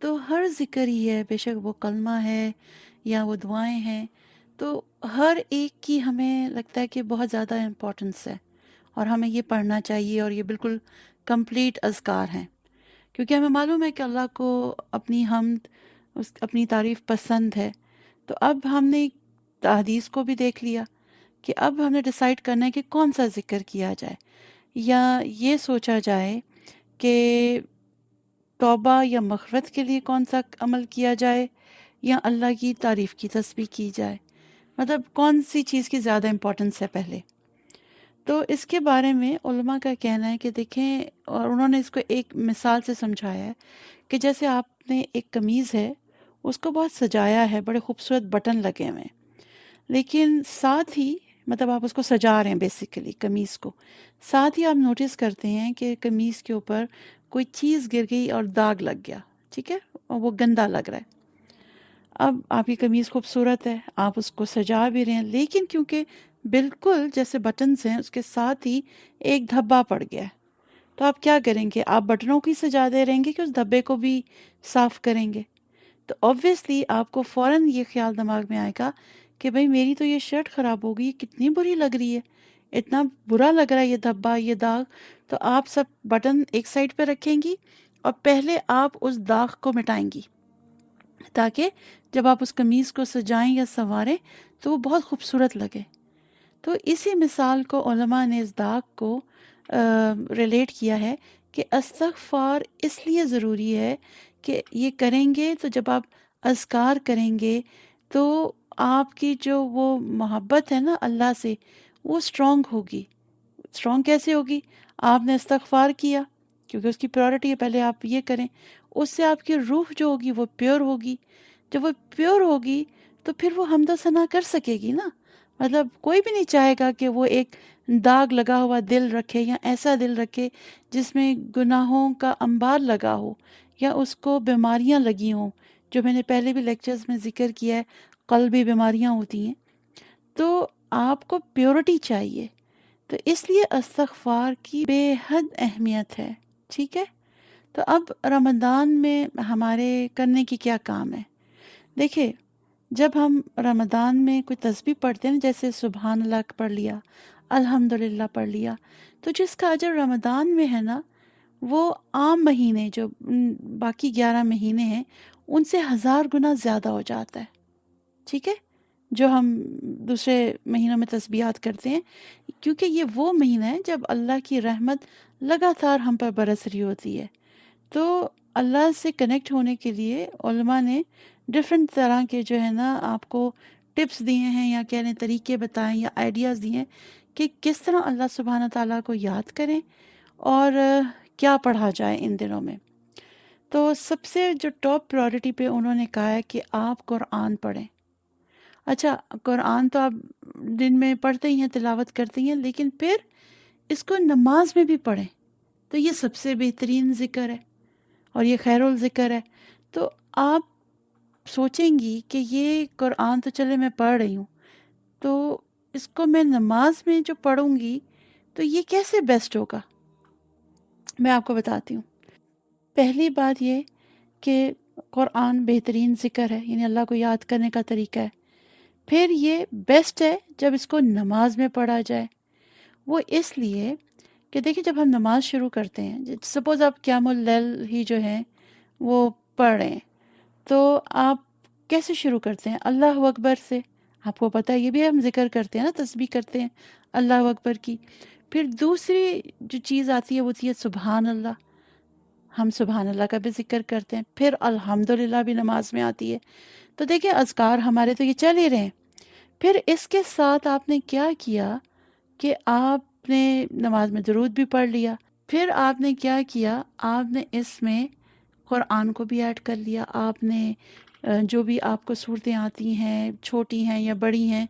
تو ہر ذکر ہی ہے، بے شک وہ کلمہ ہے یا وہ دعائیں ہیں، تو ہر ایک کی ہمیں لگتا ہے کہ بہت زیادہ امپورٹنس ہے اور ہمیں یہ پڑھنا چاہیے، اور یہ بالکل کمپلیٹ اذکار ہیں، کیونکہ ہمیں معلوم ہے کہ اللہ کو اپنی حمد، اپنی تعریف پسند ہے۔ تو اب ہم نے حدیث کو بھی دیکھ لیا کہ اب ہم نے ڈیسائیڈ کرنا ہے کہ کون سا ذکر کیا جائے، یا یہ سوچا جائے کہ توبہ یا مغفرت کے لیے کون سا عمل کیا جائے، یا اللہ کی تعریف کی تسبیح کی جائے، مطلب کون سی چیز کی زیادہ امپورٹنس ہے پہلے۔ تو اس کے بارے میں علماء کا کہنا ہے کہ دیکھیں، اور انہوں نے اس کو ایک مثال سے سمجھایا ہے کہ جیسے آپ نے ایک قمیض ہے، اس کو بہت سجایا ہے، بڑے خوبصورت بٹن لگے ہوئے ہیں، لیکن ساتھ ہی مطلب آپ اس کو سجا رہے ہیں بیسیکلی قمیض کو، ساتھ ہی آپ نوٹس کرتے ہیں کہ قمیض کے اوپر کوئی چیز گر گئی اور داغ لگ گیا، ٹھیک ہے، اور وہ گندا لگ رہا ہے۔ اب آپ کی قمیض خوبصورت ہے، آپ اس کو سجا بھی رہے ہیں، لیکن کیونکہ بالکل جیسے بٹنز ہیں اس کے ساتھ ہی ایک دھبا پڑ گیا ہے، تو آپ کیا کریں گے؟ آپ بٹنوں کی سجا دے رہیں گے کہ اس دھبے کو بھی صاف کریں گے؟ تو آبویسلی آپ کو فوراً یہ خیال دماغ میں آئے گا کہ بھئی میری تو یہ شرٹ خراب ہو گئی، یہ کتنی بری لگ رہی ہے، اتنا برا لگ رہا ہے یہ دھبا، یہ داغ۔ تو آپ سب بٹن ایک سائڈ پہ رکھیں گی اور پہلے آپ اس داغ کو مٹائیں گی، تاکہ جب آپ اس قمیض کو سجائیں یا سنواریں تو وہ بہت خوبصورت لگے۔ تو اسی مثال کو علماء نے اس داغ کو ریلیٹ کیا ہے کہ استغفار اس لیے ضروری ہے کہ یہ کریں گے تو جب آپ اذکار کریں گے تو آپ کی جو وہ محبت ہے نا اللہ سے، وہ اسٹرانگ ہوگی۔ اسٹرانگ کیسے ہوگی؟ آپ نے استغفار کیا، کیونکہ اس کی پیورٹی ہے، پہلے آپ یہ کریں، اس سے آپ کی روح جو ہوگی وہ پیور ہوگی۔ جب وہ پیور ہوگی تو پھر وہ حمد و ثنا کر سکے گی نا، مطلب کوئی بھی نہیں چاہے گا کہ وہ ایک داغ لگا ہوا دل رکھے، یا ایسا دل رکھے جس میں گناہوں کا انبار لگا ہو، یا اس کو بیماریاں لگی ہوں، جو میں نے پہلے بھی لیکچرز میں ذکر کیا ہے، قلبی بیماریاں ہوتی ہیں۔ تو آپ کو پیورٹی چاہیے، تو اس لیے استغفار کی بے حد اہمیت ہے، ٹھیک ہے۔ تو اب رمضان میں ہمارے کرنے کی کیا کام ہے؟ دیکھیں، جب ہم رمضان میں کوئی تسبیح پڑھتے ہیں نا، جیسے سبحان اللہ پڑھ لیا، الحمدللہ پڑھ لیا، تو جس کا اجر رمضان میں ہے نا، وہ عام مہینے جو باقی 11 مہینے ہیں ان سے 1000 گنا زیادہ ہو جاتا ہے، ٹھیک ہے، جو ہم دوسرے مہینوں میں تسبیحات کرتے ہیں، کیونکہ یہ وہ مہینہ ہے جب اللہ کی رحمت لگاتار ہم پر برس رہی ہوتی ہے۔ تو اللہ سے کنیکٹ ہونے کے لیے علماء نے ڈفرینٹ طرح کے جو ہے نا آپ کو ٹپس دیے ہیں، یا کہنے طریقے بتائیں، یا آئیڈیاز دیے ہیں کہ کس طرح اللہ سبحانہ تعالیٰ کو یاد کریں، اور کیا پڑھا جائے ان دنوں میں۔ تو سب سے جو ٹاپ پرائورٹی پہ انہوں نے کہا ہے کہ آپ قرآن پڑھیں۔ اچھا، قرآن تو آپ دن میں پڑھتے ہی ہیں، تلاوت کرتے ہی ہیں، لیکن پھر اس کو نماز میں بھی پڑھیں، تو یہ سب سے بہترین ذکر ہے اور یہ خیر الذکر ہے۔ تو آپ سوچیں گی کہ یہ قرآن تو چلے میں پڑھ رہی ہوں، تو اس کو میں نماز میں جو پڑھوں گی تو یہ کیسے بیسٹ ہوگا؟ میں آپ کو بتاتی ہوں۔ پہلی بات یہ کہ قرآن بہترین ذکر ہے، یعنی اللہ کو یاد کرنے کا طریقہ ہے۔ پھر یہ بیسٹ ہے جب اس کو نماز میں پڑھا جائے۔ وہ اس لیے کہ دیکھیں، جب ہم نماز شروع کرتے ہیں، سپوز آپ قیام اللیل ہی جو ہیں وہ پڑھ رہے ہیں، تو آپ کیسے شروع کرتے ہیں؟ اللہ اکبر سے۔ آپ کو پتہ ہے یہ بھی ہم ذکر کرتے ہیں نا، تسبیح کرتے ہیں اللہ اکبر کی۔ پھر دوسری جو چیز آتی ہے وہ ہوتی ہے سبحان اللہ، ہم سبحان اللہ کا بھی ذکر کرتے ہیں۔ پھر الحمدللہ بھی نماز میں آتی ہے۔ تو دیکھیں، اذکار ہمارے تو یہ چل ہی رہے ہیں۔ پھر اس کے ساتھ آپ نے کیا کیا کہ آپ نے نماز میں درود بھی پڑھ لیا، پھر آپ نے کیا کیا، آپ نے اس میں قرآن کو بھی ایڈ کر لیا، آپ نے جو بھی آپ کو صورتیں آتی ہیں، چھوٹی ہیں یا بڑی ہیں،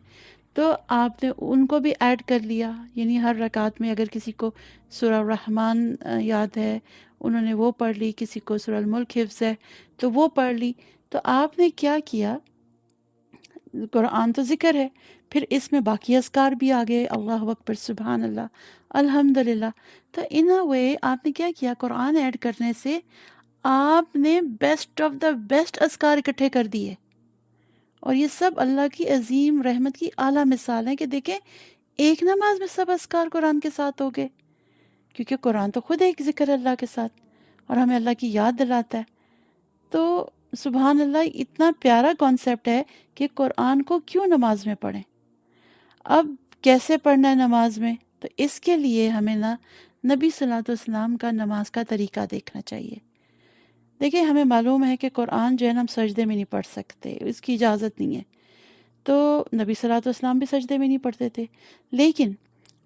تو آپ نے ان کو بھی ایڈ کر لیا۔ یعنی ہر رکعت میں اگر کسی کو سورہ الرحمن یاد ہے، انہوں نے وہ پڑھ لی، کسی کو سورہ الملک حفظ ہے تو وہ پڑھ لی۔ تو آپ نے کیا کیا، قرآن تو ذکر ہے، پھر اس میں باقی اذکار بھی آ گئے، اللہ اکبر، سبحان اللہ، الحمدللہ۔ تو ان اے وے آپ نے کیا کیا، قرآن ایڈ کرنے سے آپ نے بیسٹ آف دا بیسٹ اذکار اکٹھے کر دیے، اور یہ سب اللہ کی عظیم رحمت کی اعلیٰ مثال ہے کہ دیکھیں ایک نماز میں سب اذکار قرآن کے ساتھ ہو گئے، کیونکہ قرآن تو خود ایک ذکر ہے اللہ کے ساتھ اور ہمیں اللہ کی یاد دلاتا ہے۔ تو سبحان اللہ، اتنا پیارا کانسیپٹ ہے کہ قرآن کو کیوں نماز میں پڑھیں۔ اب کیسے پڑھنا ہے نماز میں؟ تو اس کے لیے ہمیں نبی صلی اللہ علیہ وسلم کا نماز کا طریقہ دیکھنا چاہیے۔ دیکھیں ہمیں معلوم ہے کہ قرآن جو ہے نا ہم سجدے میں نہیں پڑھ سکتے، اس کی اجازت نہیں ہے، تو نبی صلی اللہ علیہ وسلم بھی سجدے میں نہیں پڑھتے تھے، لیکن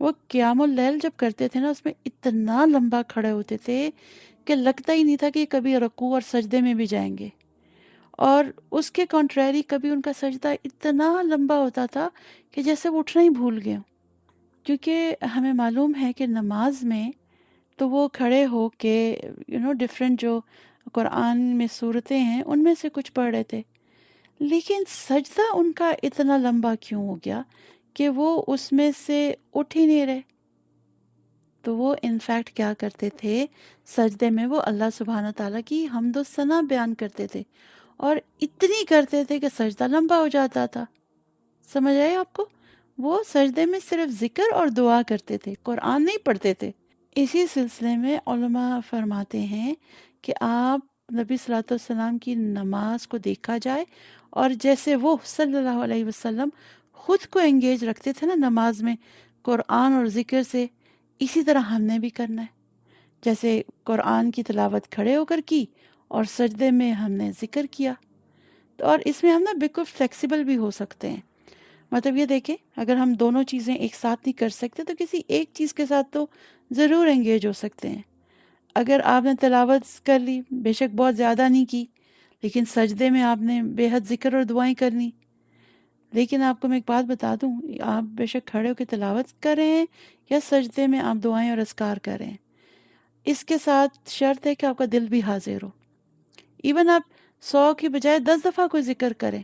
وہ قیام اللیل جب کرتے تھے نا اس میں اتنا لمبا کھڑے ہوتے تھے کہ لگتا ہی نہیں تھا کہ کبھی رکوع اور سجدے میں بھی جائیں گے، اور اس کے کنٹریری کبھی ان کا سجدہ اتنا لمبا ہوتا تھا کہ جیسے وہ اٹھنا ہی بھول گئے ہوں، کیونکہ ہمیں معلوم ہے کہ نماز میں تو وہ کھڑے ہو کے ڈفرینٹ جو قرآن میں صورتیں ہیں ان میں سے کچھ پڑھ رہے تھے، لیکن سجدہ ان کا اتنا لمبا کیوں ہو گیا کہ وہ اس میں سے اٹھ ہی نہیں رہے؟ تو وہ انفیکٹ کیا کرتے تھے، سجدے میں وہ اللہ سبحانہ تعالیٰ کی حمد و ثنا بیان کرتے تھے، اور اتنی کرتے تھے کہ سجدہ لمبا ہو جاتا تھا۔ سمجھ آئے آپ کو؟ وہ سجدے میں صرف ذکر اور دعا کرتے تھے، قرآن نہیں پڑھتے تھے۔ اسی سلسلے میں علماء فرماتے ہیں کہ آپ نبی صلی اللہ علیہ وسلم کی نماز کو دیکھا جائے، اور جیسے وہ صلی اللہ علیہ وسلم خود کو انگیج رکھتے تھے نا نماز میں قرآن اور ذکر سے، اسی طرح ہم نے بھی کرنا ہے۔ جیسے قرآن کی تلاوت کھڑے ہو کر کی اور سجدے میں ہم نے ذکر کیا، تو اور اس میں ہم نا بالکل فلیکسیبل بھی ہو سکتے ہیں۔ مطلب یہ دیکھیں اگر ہم دونوں چیزیں ایک ساتھ نہیں کر سکتے تو کسی ایک چیز کے ساتھ تو ضرور انگیج ہو سکتے ہیں۔ اگر آپ نے تلاوت کر لی، بے شک بہت زیادہ نہیں کی، لیکن سجدے میں آپ نے بے حد ذکر اور دعائیں کرنی، لیکن آپ کو میں ایک بات بتا دوں، آپ بے شک کھڑے ہو کے تلاوت کر رہے ہیں یا سجدے میں آپ دعائیں اور اذکار کر رہے ہیں، اس کے ساتھ شرط ہے کہ آپ کا دل بھی حاضر ہو۔ ایون آپ 100 کی بجائے 10 دفعہ کوئی ذکر کریں،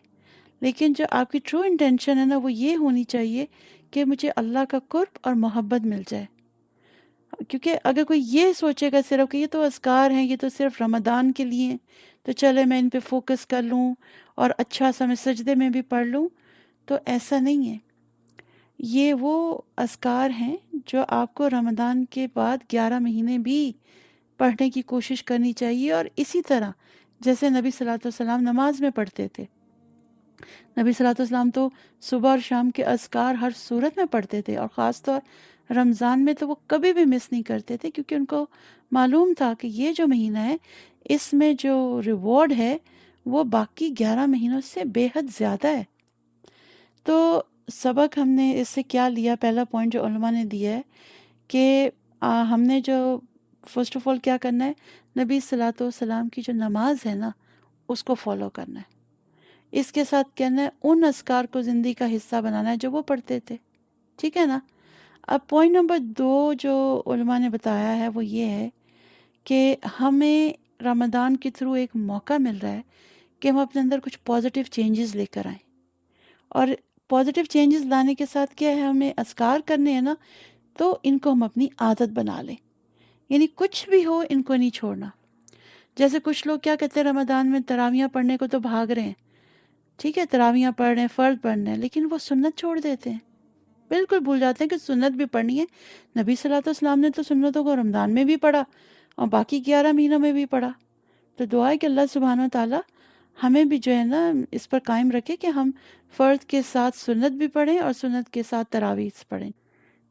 لیکن جو آپ کی ٹرو انٹینشن ہے نا وہ یہ ہونی چاہیے کہ مجھے اللہ کا قرب اور محبت مل جائے۔ کیونکہ اگر کوئی یہ سوچے گا صرف کہ یہ تو اذکار ہیں، یہ تو صرف رمضان کے لیے ہیں، تو چلے میں ان پہ فوکس کر لوں اور اچھا سا میں سجدے میں بھی پڑھ لوں، تو ایسا نہیں ہے۔ یہ وہ اذکار ہیں جو آپ کو رمضان کے بعد 11 مہینے بھی پڑھنے کی کوشش کرنی چاہیے، اور اسی طرح جیسے نبی صلی اللہ علیہ وسلم نماز میں پڑھتے تھے۔ نبی صلی اللہ علیہ وسلم تو صبح اور شام کے اذکار ہر صورت میں پڑھتے تھے، اور خاص طور رمضان میں تو وہ کبھی بھی مس نہیں کرتے تھے، کیونکہ ان کو معلوم تھا کہ یہ جو مہینہ ہے اس میں جو ریوارڈ ہے وہ باقی 11 مہینوں سے بے حد زیادہ ہے۔ تو سبق ہم نے اس سے کیا لیا؟ پہلا پوائنٹ جو علماء نے دیا ہے کہ ہم نے جو فرسٹ آف آل کیا کرنا ہے، نبی صلی اللہ علیہ وسلم کی جو نماز ہے نا اس کو فالو کرنا ہے، اس کے ساتھ کہنا ہے ان اذکار کو زندگی کا حصہ بنانا ہے جو وہ پڑھتے تھے، ٹھیک ہے نا؟ اب پوائنٹ نمبر 2 جو علماء نے بتایا ہے وہ یہ ہے کہ ہمیں رمضان کے تھرو ایک موقع مل رہا ہے کہ ہم اپنے اندر کچھ پازیٹیو چینجز لے کر آئیں، اور پازیٹیو چینجز لانے کے ساتھ کیا ہے، ہمیں اذکار کرنے ہیں نا تو ان کو ہم اپنی عادت بنا لیں، یعنی کچھ بھی ہو ان کو نہیں چھوڑنا۔ جیسے کچھ لوگ کیا کہتے ہیں رمضان میں تراویحیں پڑھنے کو تو بھاگ رہے ہیں، ٹھیک ہے تراویحیں پڑھ رہے ہیں، فرض پڑھ رہے ہیں، لیکن وہ سنت چھوڑ دیتے ہیں، بالکل بھول جاتے ہیں کہ سنت بھی پڑھنی ہے۔ نبی صلی اللہ علیہ وسلم نے تو سنتوں کو رمضان میں بھی پڑھا اور باقی 11 مہینوں میں بھی پڑھا۔ تو دعا ہے کہ اللہ سبحانہ و تعالیٰ ہمیں بھی جو ہے نا اس پر قائم رکھے کہ ہم فرض کے ساتھ سنت بھی پڑھیں اور سنت کے ساتھ تراویح پڑھیں۔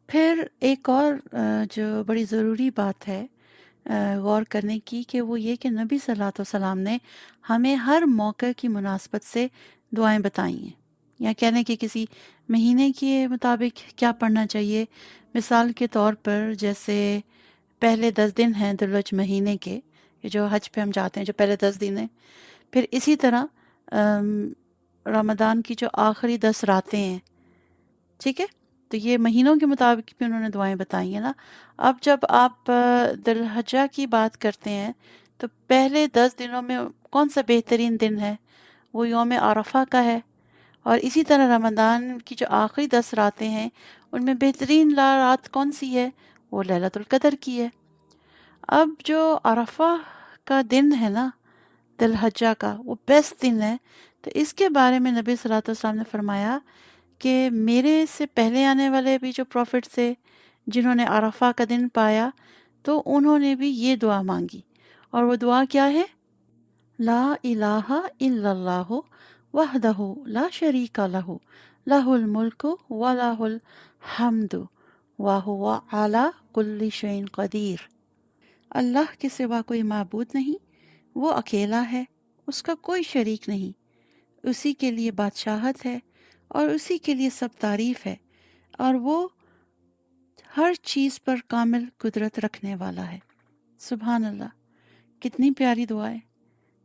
پھر ایک اور جو بڑی ضروری بات ہے غور کرنے کی، کہ وہ یہ کہ نبی صلی اللہ علیہ وسلم نے ہمیں ہر موقع کی مناسبت سے دعائیں بتائی ہیں، یا کہنے کہ کسی مہینے کے مطابق کیا پڑھنا چاہیے۔ مثال کے طور پر جیسے پہلے 10 دن ہیں ذوالحج مہینے کے، یہ جو حج پہ ہم جاتے ہیں جو پہلے 10 دن ہیں، پھر اسی طرح رمضان کی جو آخری 10 راتیں ہیں، ٹھیک ہے، تو یہ مہینوں کے مطابق بھی انہوں نے دعائیں بتائی ہیں نا۔ اب جب آپ ذی الحجہ کی بات کرتے ہیں تو پہلے 10 دنوں میں کون سا بہترین دن ہے؟ وہ یوم عرفہ کا ہے، اور اسی طرح رمضان کی جو آخری 10 راتیں ہیں ان میں بہترین رات کون سی ہے؟ وہ لیلۃ القدر کی ہے۔ اب جو عرفہ کا دن ہے نا، ذی الحجہ کا، وہ بیسٹ دن ہے. تو اس کے بارے میں نبی صلی اللہ علیہ وسلم نے فرمایا کہ میرے سے پہلے آنے والے بھی جو پروفٹ تھے جنہوں نے عرفہ کا دن پایا، تو انہوں نے بھی یہ دعا مانگی. اور وہ دعا کیا ہے؟ لا الہ الا اللہ وحدہ لا شریک لہ لہ الملک و لہ الحمد وہو علی کل شیء قدیر. اللہ کے سوا کوئی معبود نہیں، وہ اکیلا ہے، اس کا کوئی شریک نہیں، اسی کے لیے بادشاہت ہے اور اسی کے لیے سب تعریف ہے، اور وہ ہر چیز پر کامل قدرت رکھنے والا ہے. سبحان اللہ، کتنی پیاری دعا ہے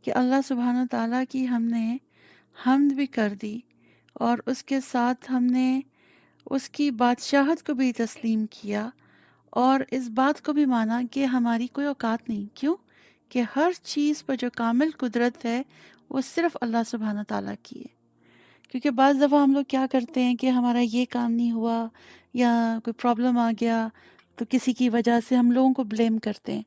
کہ اللہ سبحانہ تعالیٰ کی ہم نے حمد بھی کر دی، اور اس کے ساتھ ہم نے اس کی بادشاہت کو بھی تسلیم کیا، اور اس بات کو بھی مانا کہ ہماری کوئی اوقات نہیں. کیوں؟ کہ ہر چیز پر جو کامل قدرت ہے وہ صرف اللہ سبحانہ تعالیٰ کی ہے. کیونکہ بعض دفعہ ہم لوگ کیا کرتے ہیں کہ ہمارا یہ کام نہیں ہوا یا کوئی پرابلم آ گیا تو کسی کی وجہ سے ہم لوگوں کو بلیم کرتے ہیں.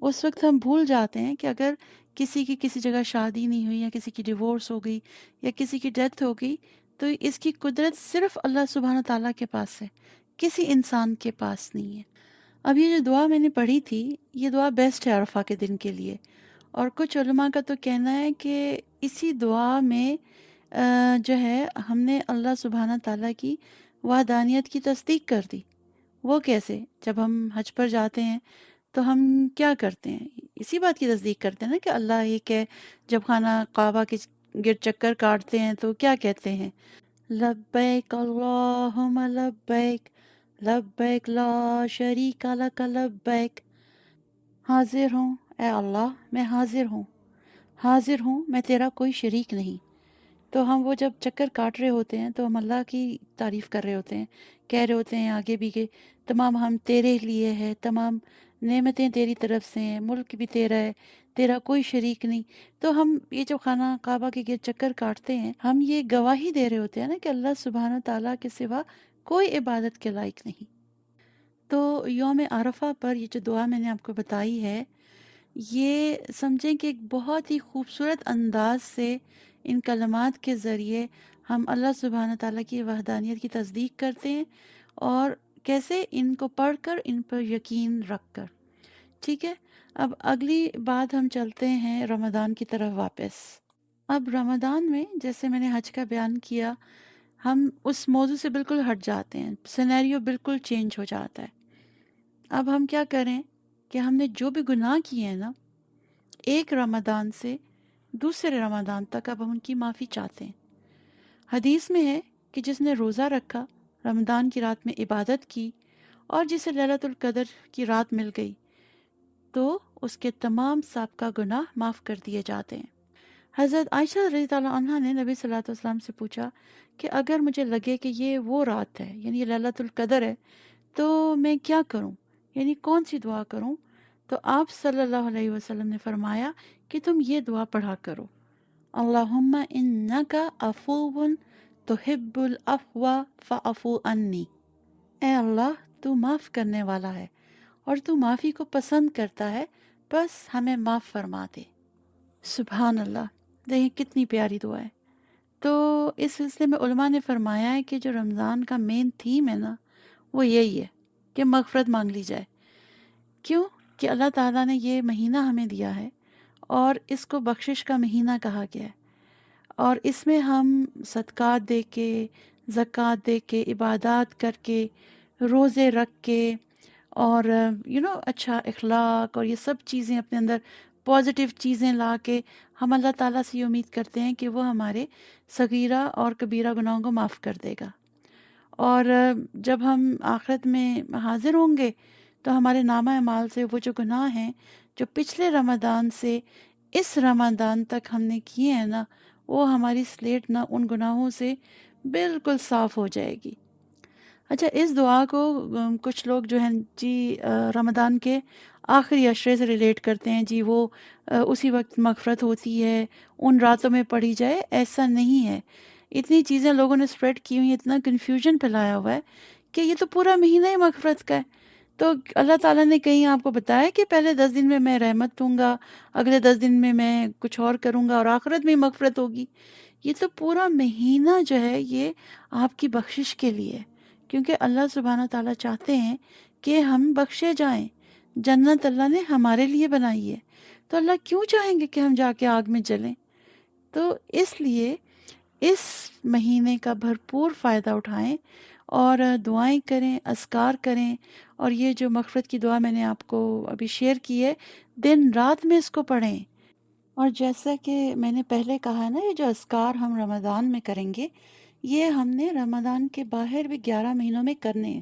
اس وقت ہم بھول جاتے ہیں کہ اگر کسی کی کسی جگہ شادی نہیں ہوئی یا کسی کی ڈیورس ہو گئی یا کسی کی ڈیتھ ہو گئی، تو اس کی قدرت صرف اللہ سبحانہ تعالیٰ کے پاس ہے، کسی انسان کے پاس نہیں ہے. اب یہ جو دعا میں نے پڑھی تھی، یہ دعا بیسٹ ہے عرفہ کے دن کے لیے. اور کچھ علماء کا تو کہنا ہے کہ اسی دعا میں جو ہے ہم نے اللہ سبحانہ تعالیٰ کی وحدانیت کی تصدیق کر دی. وہ کیسے؟ جب ہم حج پر جاتے ہیں تو ہم کیا کرتے ہیں؟ اسی بات کی تصدیق کرتے ہیں نا کہ اللہ ایک ہے. جب خانہ کعبہ کے گرد چکر کاٹتے ہیں تو کیا کہتے ہیں؟ لبیک اللہم لبیک لبیک لا شریک لک لبیک. حاضر ہوں اے اللہ، میں حاضر ہوں میں تیرا کوئی شریک نہیں. تو ہم وہ جب چکر کاٹ رہے ہوتے ہیں تو ہم اللہ کی تعریف کر رہے ہوتے ہیں، کہہ رہے ہوتے ہیں آگے بھی کہ تمام ہم تیرے لیے ہے، تمام نعمتیں تیری طرف سے ہیں، ملک بھی تیرا ہے، تیرا کوئی شریک نہیں. تو ہم یہ جو خانہ کعبہ کے گرد چکر کاٹتے ہیں، ہم یہ گواہی دے رہے ہوتے ہیں نا کہ اللہ سبحانہ تعالیٰ کے سوا کوئی عبادت کے لائق نہیں. تو یوم عرفہ پر یہ جو دعا میں نے آپ کو بتائی ہے، یہ سمجھیں کہ ایک بہت ہی خوبصورت انداز سے ان کلمات کے ذریعے ہم اللہ سبحانہ تعالیٰ کی وحدانیت کی تصدیق کرتے ہیں، اور کیسے ان کو پڑھ کر ان پر یقین رکھ کر. ٹھیک ہے، اب اگلی بات ہم چلتے ہیں رمضان کی طرف واپس. اب رمضان میں جیسے میں نے حج کا بیان کیا، ہم اس موضوع سے بالکل ہٹ جاتے ہیں، سینیریو بالکل چینج ہو جاتا ہے. اب ہم کیا کریں کہ ہم نے جو بھی گناہ کیے ہیں نا، ایک رمضان سے دوسرے رمضان تک اب ہم ان کی معافی چاہتے ہیں. حدیث میں ہے کہ جس نے روزہ رکھا، رمضان کی رات میں عبادت کی، اور جسے لیلۃ القدر کی رات مل گئی، تو اس کے تمام سابقہ گناہ معاف کر دیے جاتے ہیں. حضرت عائشہ رضی اللہ عنہا نے نبی صلی اللہ علیہ وسلم سے پوچھا کہ اگر مجھے لگے کہ یہ وہ رات ہے، یعنی یہ لیلۃ القدر ہے، تو میں کیا کروں، یعنی کون سی دعا کروں؟ تو آپ صلی اللہ علیہ وسلم نے فرمایا کہ تم یہ دعا پڑھا کرو: اللہم انکا عفو تحب العفو فاعف عنی. اے اللہ، تو معاف کرنے والا ہے اور تو معافی کو پسند کرتا ہے، بس ہمیں معاف فرما دے. سبحان اللہ، دیکھیں کتنی پیاری دعا ہے. تو اس سلسلے میں علماء نے فرمایا ہے کہ جو رمضان کا مین تھیم ہے نا، وہ یہی ہے کہ مغفرت مانگ لی جائے. کیوں؟ کہ اللہ تعالیٰ نے یہ مہینہ ہمیں دیا ہے اور اس کو بخشش کا مہینہ کہا گیا ہے، اور اس میں ہم صدقات دے کے، زکوٰۃ دے کے، عبادات کر کے، روزے رکھ کے، اور اچھا اخلاق اور یہ سب چیزیں اپنے اندر پازیٹیو چیزیں لا کے ہم اللہ تعالیٰ سے یہ امید کرتے ہیں کہ وہ ہمارے صغیرہ اور کبیرہ گناہوں کو معاف کر دے گا. اور جب ہم آخرت میں حاضر ہوں گے تو ہمارے نامہ اعمال سے وہ جو گناہ ہیں جو پچھلے رمضان سے اس رمضان تک ہم نے کیے ہیں نا، وہ ہماری سلیٹ نہ ان گناہوں سے بالکل صاف ہو جائے گی. اچھا، اس دعا کو کچھ لوگ جو ہیں جی رمضان کے آخری عشرے سے ریلیٹ کرتے ہیں، جی وہ اسی وقت مغفرت ہوتی ہے، ان راتوں میں پڑھی جائے. ایسا نہیں ہے. اتنی چیزیں لوگوں نے اسپریڈ کی ہوئی ہیں، اتنا کنفیوژن پھیلایا ہوا ہے کہ یہ تو پورا مہینہ ہی مغفرت کا ہے. تو اللہ تعالیٰ نے کہیں آپ کو بتایا کہ پہلے 10 دن میں میں رحمت دوں گا، اگلے 10 دن میں کچھ اور کروں گا اور آخرت میں مغفرت ہوگی؟ یہ تو پورا مہینہ جو ہے یہ آپ کی بخشش کے لیے، کیونکہ اللہ سبحانہ تعالیٰ چاہتے ہیں کہ ہم بخشے جائیں۔ جنت اللہ نے ہمارے لیے بنائی ہے، تو اللہ کیوں چاہیں گے کہ ہم جا کے آگ میں جلیں؟ تو اس لیے اس مہینے کا بھرپور فائدہ اٹھائیں اور دعائیں کریں، اذکار کریں، اور یہ جو مغفرت کی دعا میں نے آپ کو ابھی شیئر کی ہے، دن رات میں اس کو پڑھیں۔ اور جیسا کہ میں نے پہلے کہا ہے نا، یہ جو اذکار ہم رمضان میں کریں گے، یہ ہم نے رمضان کے باہر بھی 11 مہینوں میں کرنے ہیں۔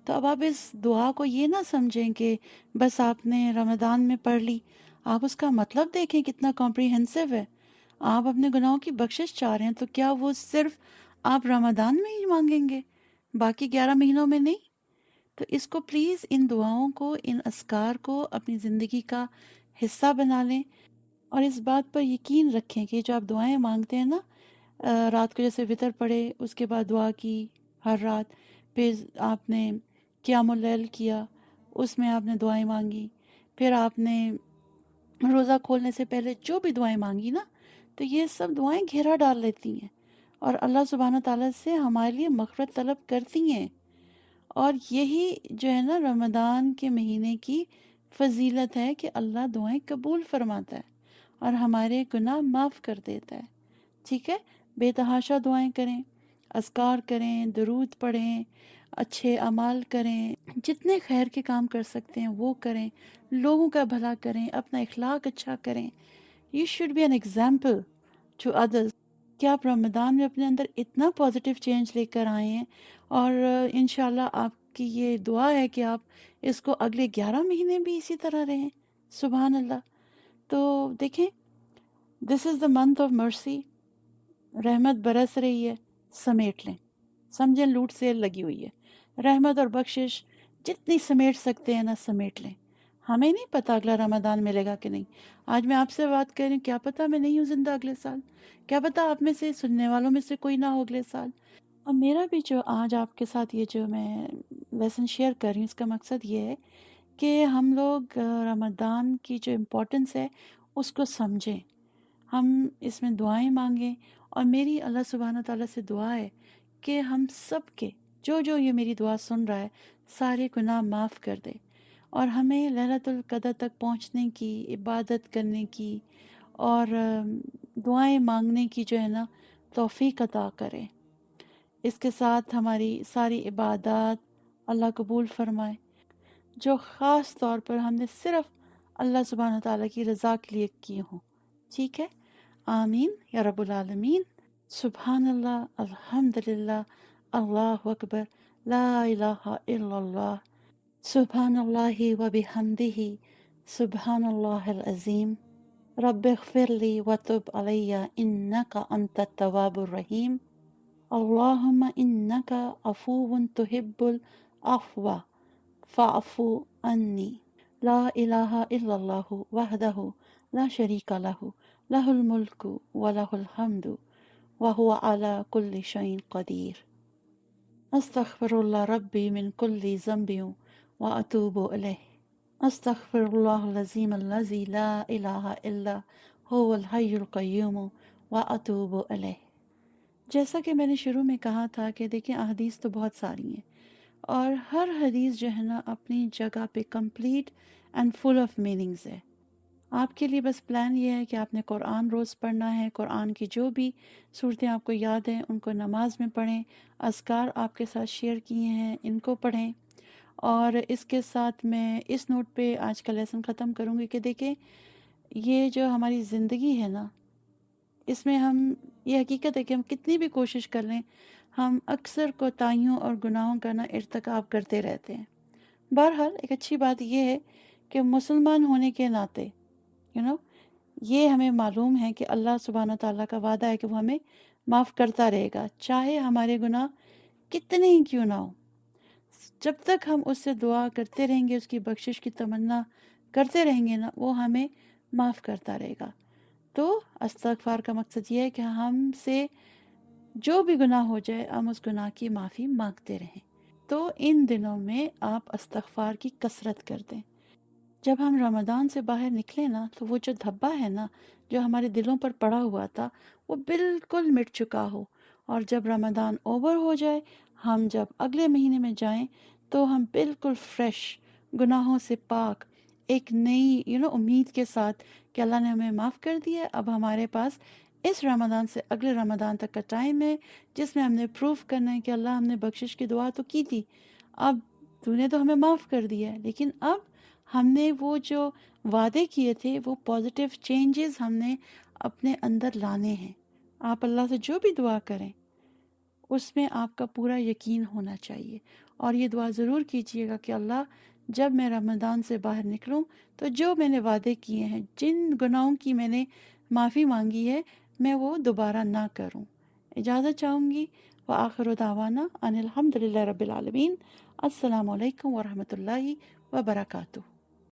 تو اب آپ اس دعا کو یہ نہ سمجھیں کہ بس آپ نے رمضان میں پڑھ لی، آپ اس کا مطلب دیکھیں کتنا کمپریہنسو ہے۔ آپ اپنے گناہوں کی بخشش چاہ رہے ہیں، تو کیا وہ صرف آپ رمضان میں ہی مانگیں گے، باقی 11 مہینوں میں نہیں؟ تو اس کو پلیز، ان دعاؤں کو، ان اذکار کو اپنی زندگی کا حصہ بنا لیں، اور اس بات پر یقین رکھیں کہ جو آپ دعائیں مانگتے ہیں نا، رات کو جیسے وطر پڑھے، اس کے بعد دعا کی ہر رات، پھر آپ نے قیام اللیل کیا، اس میں آپ نے دعائیں مانگی، پھر آپ نے روزہ کھولنے سے پہلے جو بھی دعائیں مانگی نا، تو یہ سب دعائیں گھیرا ڈال لیتی ہیں اور اللہ سبحانہ تعالیٰ سے ہمارے لیے مغفرت طلب کرتی ہیں۔ اور یہی جو ہے نا رمضان کے مہینے کی فضیلت ہے کہ اللہ دعائیں قبول فرماتا ہے اور ہمارے گناہ معاف کر دیتا ہے۔ ٹھیک ہے؟ بے تحاشا دعائیں کریں، اذکار کریں، درود پڑھیں، اچھے اعمال کریں، جتنے خیر کے کام کر سکتے ہیں وہ کریں، لوگوں کا بھلا کریں، اپنا اخلاق اچھا کریں۔ You should be an example to others, کہ آپ رمضان میں اپنے اندر اتنا پازیٹیو چینج لے کر آئے ہیں، اور انشاءاللہ آپ کی یہ دعا ہے کہ آپ اس کو اگلے 11 مہینے بھی اسی طرح رہیں۔ سبحان اللہ۔ تو دیکھیں، دس از دا منتھ آف مرسی، رحمت برس رہی ہے، سمیٹ لیں، سمجھیں لوٹ سیل لگی ہوئی ہے، رحمت اور بخشش جتنی سمیٹ سکتے ہیں نا سمیٹ لیں۔ ہمیں نہیں پتہ اگلا رمضان ملے گا کہ نہیں۔ آج میں آپ سے بات کر رہی ہوں، کیا پتہ میں نہیں ہوں زندہ اگلے سال، کیا پتہ آپ میں سے سننے والوں میں سے کوئی نہ ہو اگلے سال۔ اور میرا بھی جو آج آپ کے ساتھ یہ جو میں لیسن شیئر کر رہی ہوں، اس کا مقصد یہ ہے کہ ہم لوگ رمضان کی جو امپورٹنس ہے اس کو سمجھیں، ہم اس میں دعائیں مانگیں، اور میری اللہ سبحانہ تعالیٰ سے دعا ہے کہ ہم سب کے، جو یہ میری دعا سن رہا ہے، سارے گناہ معاف کر دے، اور ہمیں ليلۃ القدر تک پہنچنے کی، عبادت کرنے کی اور دعائیں مانگنے کی جو ہے نا توفیق عطا کرے۔ اس کے ساتھ ہماری ساری عبادات اللہ قبول فرمائے، جو خاص طور پر ہم نے صرف اللہ سبحانہ تعالیٰ کی رضا کے لیے کی ہوں۔ ٹھیک ہے؟ آمین یا رب العالمین۔ سبحان اللہ، الحمدللہ، اللہ اکبر، لا الہ الا اللہ، سبحان اللہ و بحمدہ، سبحان اللہ العظیم، رب اغفر لی وتب علی انک انت التواب الرحیم، اللہم انک عفو تحب العفو فاعف عنی، لا الہ الا اللہ وحدہ لا شریک لہ، لہ الملک ولہ الحمد وہو علی کل شیء قدیر، استغفر اللہ ربی من کل ذنب واتوب الیہ، استغفر اللہ العظیم الذی لا الہ الا هو الحی القیوم واتوب الیہ۔ جیسا کہ میں نے شروع میں کہا تھا کہ دیکھیں، احادیث تو بہت ساری ہیں، اور ہر حدیث جو ہے نا اپنی جگہ پہ complete and full of meanings ہے۔ آپ کے لیے بس پلان یہ ہے کہ آپ نے قرآن روز پڑھنا ہے، قرآن کی جو بھی صورتیں آپ کو یاد ہیں ان کو نماز میں پڑھیں، اذکار آپ کے ساتھ شیئر کیے ہیں ان کو پڑھیں، اور اس کے ساتھ میں اس نوٹ پہ آج کا لیسن ختم کروں گی کہ دیکھیں، یہ جو ہماری زندگی ہے نا، اس میں ہم، یہ حقیقت ہے کہ ہم کتنی بھی کوشش کر لیں، ہم اکثر کوتاہیوں اور گناہوں کا نا ارتکاب کرتے رہتے ہیں۔ بہرحال ایک اچھی بات یہ ہے کہ مسلمان ہونے کے ناطے یہ ہمیں معلوم ہے کہ اللہ سبحانہ تعالیٰ کا وعدہ ہے کہ وہ ہمیں معاف کرتا رہے گا، چاہے ہمارے گناہ کتنے ہی کیوں نہ ہو۔ جب تک ہم اس سے دعا کرتے رہیں گے، اس کی بخشش کی تمنا کرتے رہیں گے نا، وہ ہمیں معاف کرتا رہے گا۔ تو استغفار کا مقصد یہ ہے کہ ہم سے جو بھی گناہ ہو جائے، ہم اس گناہ کی معافی مانگتے رہیں۔ تو ان دنوں میں آپ استغفار کی کثرت کر دیں۔ جب ہم رمضان سے باہر نکلے نا تو وہ جو دھبا ہے نا جو ہمارے دلوں پر پڑا ہوا تھا وہ بالکل مٹ چکا ہو، اور جب رمضان اوور ہو جائے، ہم جب اگلے مہینے میں جائیں تو ہم بالکل فریش، گناہوں سے پاک، ایک نئی امید کے ساتھ کہ اللہ نے ہمیں معاف کر دیا ہے۔ اب ہمارے پاس اس رمضان سے اگلے رمضان تک کا ٹائم ہے جس میں ہم نے پروف کرنا ہے کہ اللہ ہم نے بخشش کی دعا تو کی تھی، اب تو نے تو ہمیں معاف کر دیا ہے، لیکن اب ہم نے وہ جو وعدے کیے تھے وہ پازیٹیو چینجز ہم نے اپنے اندر لانے ہیں۔ آپ اللہ سے جو بھی دعا کریں اس میں آپ کا پورا یقین ہونا چاہیے، اور یہ دعا ضرور کیجئے گا کہ اللہ جب میں رمضان سے باہر نکلوں تو جو میں نے وعدے کیے ہیں، جن گناہوں کی میں نے معافی مانگی ہے، میں وہ دوبارہ نہ کروں۔ اجازت چاہوں گی۔ وآخر دعوانا ان الحمد للہ رب العالمین۔ السلام علیکم ورحمۃ اللہ وبرکاتہ۔